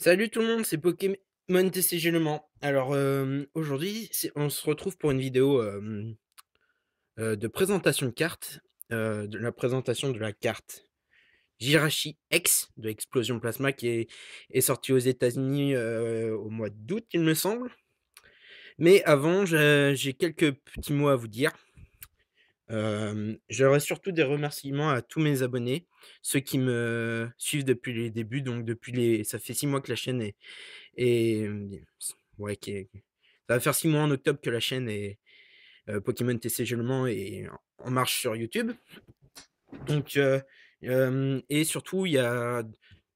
Salut tout le monde, c'est Pokémon TCG Le Mans. Alors, aujourd'hui, on se retrouve pour une vidéo de présentation de cartes, de la présentation de la carte Jirachi X de Explosion Plasma est sortie aux États-Unis au mois d'août, il me semble. Mais avant, j'ai quelques petits mots à vous dire. J'aurais surtout des remerciements à tous mes abonnés, ceux qui me suivent depuis les débuts, donc ça fait 6 mois que la chaîne est, ouais, ça va faire 6 mois en octobre que la chaîne Pokémon TCG Le Mans est en marche sur YouTube. Donc, et surtout, il y a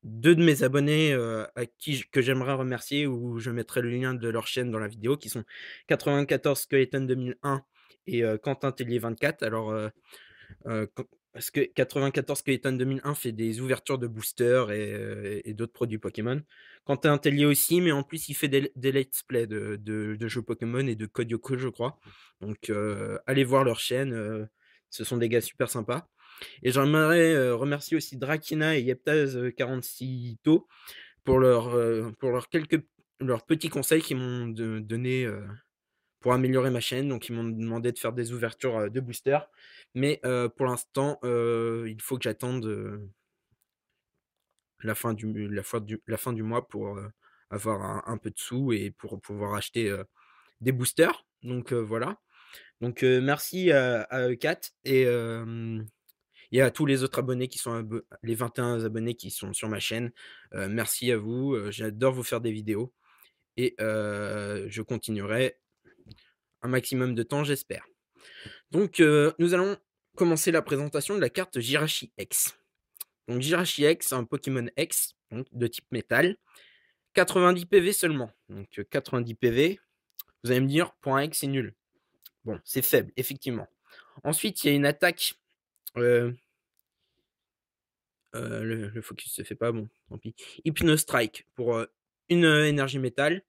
2 de mes abonnés, à qui que j'aimerais remercier, où je mettrai le lien de leur chaîne dans la vidéo, qui sont 94 Skeleton 2001 et Quentin Tellier 24. Alors, quand parce que 94 Skeleton 2001 fait des ouvertures de boosters et d'autres produits Pokémon. Quentin Tellier aussi, mais en plus il fait des let's play de jeux Pokémon et de code Yoko, je crois. Donc allez voir leur chaîne, ce sont des gars super sympas. Et j'aimerais, remercier aussi Drakina et Yeptaz, 46 To pour leurs petits conseils qu'ils m'ont donné, pour améliorer ma chaîne. Donc ils m'ont demandé de faire des ouvertures, de boosters. Mais, pour l'instant, il faut que j'attende, la fin du mois pour, avoir un peu de sous et pour pouvoir acheter, des boosters. Donc, voilà. Donc, merci à eux 4 et à tous les autres abonnés qui sont les 21 abonnés qui sont sur ma chaîne. Merci à vous, j'adore vous faire des vidéos et je continuerai un maximum de temps, j'espère. Donc, nous allons commencer la présentation de la carte Jirachi X. Donc Jirachi X, c'est un Pokémon X, donc de type métal, 90 PV seulement. Donc 90 PV, vous allez me dire, pour un X, c'est nul. Bon, c'est faible, effectivement. Ensuite, il y a une attaque, heu le focus se fait pas, bon, tant pis. Hypnostrike pour, une, énergie métal,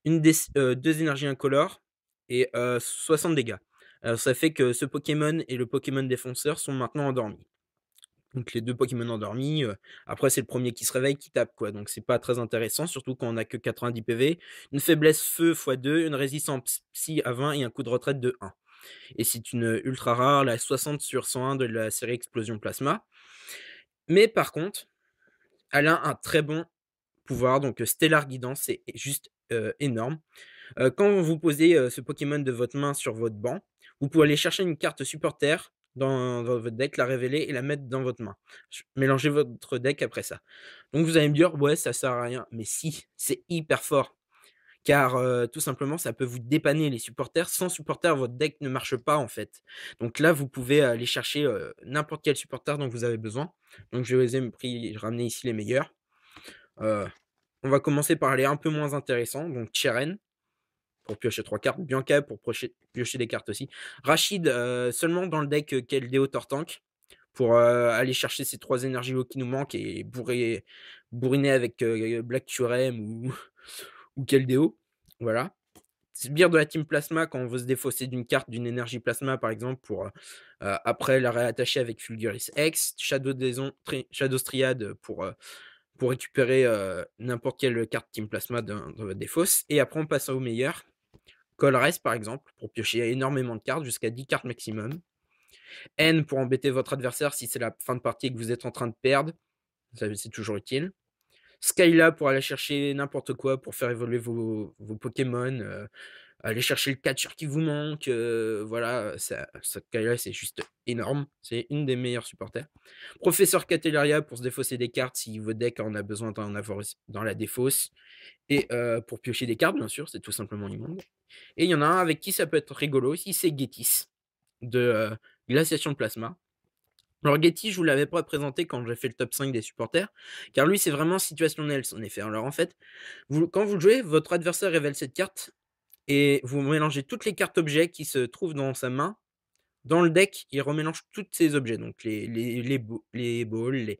2 énergies incolores et 60 dégâts. Alors ça fait que ce Pokémon et le Pokémon défenseur sont maintenant endormis. Donc les 2 Pokémon endormis, après c'est le premier qui se réveille qui tape quoi, donc c'est pas très intéressant, surtout quand on a que 90 PV. Une faiblesse feu x2, une résistance psy à 20 et un coup de retraite de 1. Et c'est une ultra rare, la 60 sur 101 de la série Explosion Plasma. Mais par contre, elle a un très bon pouvoir, donc Stellar Guidance, c'est juste, énorme. Quand vous posez, ce Pokémon de votre main sur votre banc, vous pouvez aller chercher une carte supporter dans votre deck, la révéler et la mettre dans votre main. Mélangez votre deck après ça. Donc vous allez me dire: «Ouais, ça sert à rien», mais si, c'est hyper fort car, tout simplement, ça peut vous dépanner les supporters. Sans supporters, votre deck ne marche pas, en fait. Donc là, vous pouvez aller chercher, n'importe quel supporter dont vous avez besoin. Donc je les ai ramené ici les meilleurs. Heu, on va commencer par les un peu moins intéressants, donc Cheren pour piocher 3 cartes, Bianca pour piocher des cartes aussi. Rachid, seulement dans le deck, Keldeo Tortank pour, aller chercher ces 3 énergies qui nous manquent et bourriner avec, Black Thurem ou ou Keldeo, voilà. Sbire de la team Plasma quand on veut se défausser d'une carte d'une énergie Plasma par exemple pour, après la réattacher avec Fulguris X. Shadow Striade pour récupérer, n'importe quelle carte team Plasma dans votre défausse et après on passe au meilleur. Colress par exemple, pour piocher énormément de cartes, jusqu'à 10 cartes maximum. N pour embêter votre adversaire si c'est la fin de partie et que vous êtes en train de perdre, ça c'est toujours utile. Skyla pour aller chercher n'importe quoi, pour faire évoluer vos Pokémon, aller chercher le catcher qui vous manque, voilà, Skyla c'est juste énorme, c'est une des meilleures supporters. Professeur Catelaria pour se défausser des cartes si votre deck en a besoin d'en avoir dans la défausse et pour piocher des cartes bien sûr, c'est tout simplement immonde. Et il y en a un avec qui ça peut être rigolo aussi, c'est Getis de, Glaciation de Plasma. Alors Getis, je vous l'avais pas présenté quand j'ai fait le top 5 des supporters, car lui c'est vraiment situationnel son effet. Alors en fait, quand vous le jouez, votre adversaire révèle cette carte et vous mélangez toutes les cartes objets qui se trouvent dans sa main. Dans le deck, il remélange tous ces objets, donc les balls,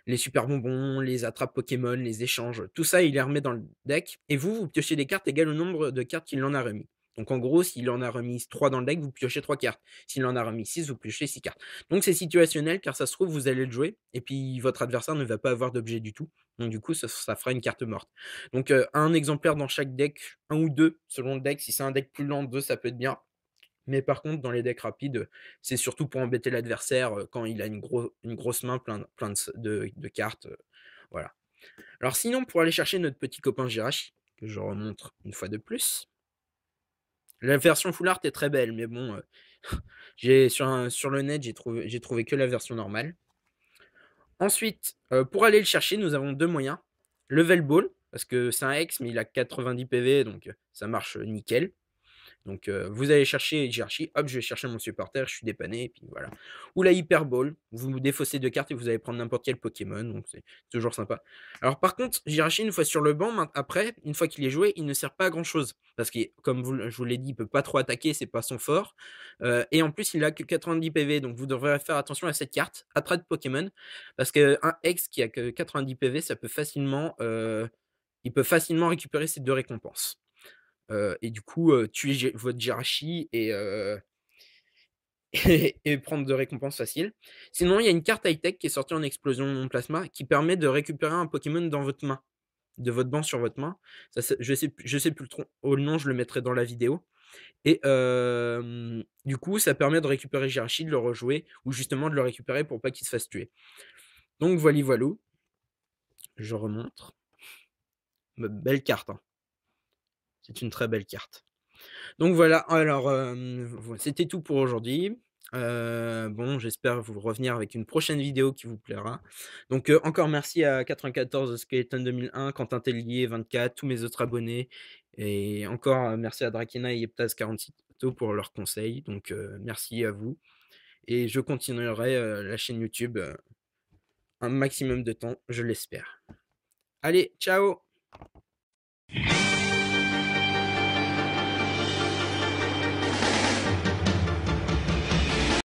les super bonbons, les attrapes Pokémon, les échanges, tout ça, il les remet dans le deck et vous piochez des cartes égales au nombre de cartes qu'il en a remis. Donc en gros, s'il en a remis 3 dans le deck, vous piochez 3 cartes. S'il en a remis 6, vous piochez 6 cartes. Donc c'est situationnel car ça se trouve, vous allez le jouer et puis votre adversaire ne va pas avoir d'objet du tout. Donc du coup, ça fera une carte morte. Donc un exemplaire dans chaque deck, un ou 2 selon le deck. Si c'est un deck plus lent, 2 ça peut être bien. Mais par contre, dans les decks rapides, c'est surtout pour embêter l'adversaire, quand il a une grosse main plein de cartes, voilà. Alors sinon, pour aller chercher notre petit copain Jirachi, que je remontre une fois de plus, la version full art est très belle, mais bon, j'ai sur le net, j'ai trouvé que la version normale. Ensuite, pour aller le chercher, nous avons 2 moyens. Level Ball, parce que c'est un Hex, mais il a 90 PV, donc ça marche, nickel. Donc, vous allez chercher Jirachi, hop, je vais chercher mon supporter, je suis dépanné, et puis voilà. Ou la Hyper Ball, vous défaussez 2 cartes et vous allez prendre n'importe quel Pokémon, donc c'est toujours sympa. Alors par contre, Jirachi, une fois sur le banc, après, une fois qu'il est joué, il ne sert pas à grand chose. Parce que, comme je vous l'ai dit, il peut pas trop attaquer, c'est pas son fort. Et en plus, il a que 90 PV, donc vous devrez faire attention à cette carte, Attrape Pokémon, parce qu'un Hex qui a que 90 PV, ça peut facilement, il peut facilement récupérer ces 2 récompenses. Et du coup, tuer votre Jirachi et prendre de récompenses faciles. Sinon, il y a une carte high-tech qui est sortie en explosion non plasma qui permet de récupérer un Pokémon dans votre main, de votre banc sur votre main. Ça, je sais plus le nom, je le mettrai dans la vidéo et du coup, ça permet de récupérer Jirachi, de le rejouer ou justement de le récupérer pour pas qu'il se fasse tuer. Donc voilou. Je remontre. Belle carte, hein. C'est une très belle carte. Donc voilà, alors, c'était tout pour aujourd'hui. Bon, j'espère vous revenir avec une prochaine vidéo qui vous plaira. Donc, encore merci à 94 Skeleton 2001, Quentin Tellier 24, tous mes autres abonnés et encore, merci à Drakena et Yeptaz 46 pour leurs conseils. Donc, merci à vous et je continuerai, la chaîne YouTube, un maximum de temps, je l'espère. Allez, ciao!